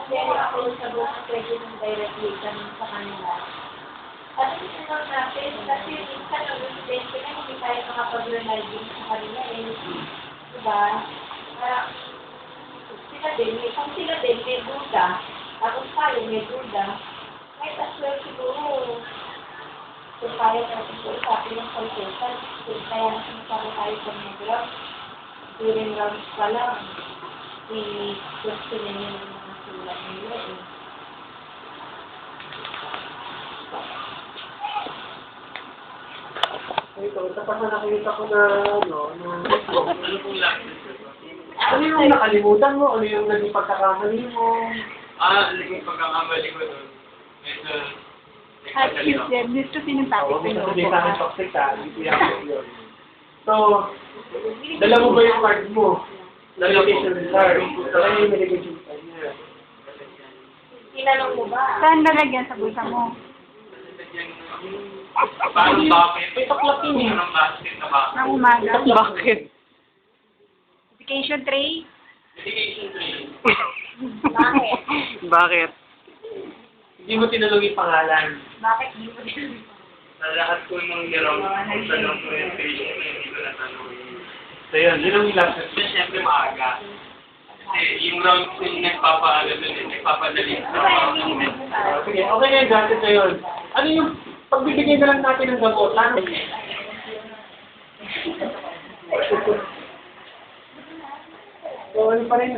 Pero ako sa buong pwede ng directly kami sa kanila. At ito lang natin, kasi minsan ang residente na hindi tayo makapag-renalding sa kanila eh. Diba? Sila din, kung sila din may duda, tapos tayo may duda, may aswell siguro kung kaya natin po usapin ng consultant, kung kaya natin usapin tayo sa mga grounds, during rounds pa lang, i-question nyo yung mga sulat nila eh. Ito, tapos na nakikita ko na, ano yung nakalimutan mo? Ano yung naging pagkakamali mo? Naging pagkakamali ko doon. Medyo, At Christian, gusto sinuntakit Oo, ko may yung sasabihin sa akin toxic ha, hindi ko yan yun. So, dala mo ba yung card mo? Navigation card. Dala mo yung navigation card niya. Tinanong mo ba? Saan nalagyan sa bulsa mo? parang bakit? May taklap yun eh. Parang basket na bakit? Nang umaga? Bakit? Education tray? Medication training. Bakit? Bakit? Hindi mo tinanong yung pangalan. Bakit di mo din? Sa lahat ko nung nirong tanong ko yung patient na hindi ko natanong. So yun, yun ang last Kasi siyempre maaga. Kasi yung round ko yung nagpapaaga doon, nagpapadali sa mga moment. Sige, okay na yung gadget na yun. Ano yung pagbibigay na lang natin ng gamot? Ano? So, ano pa rin,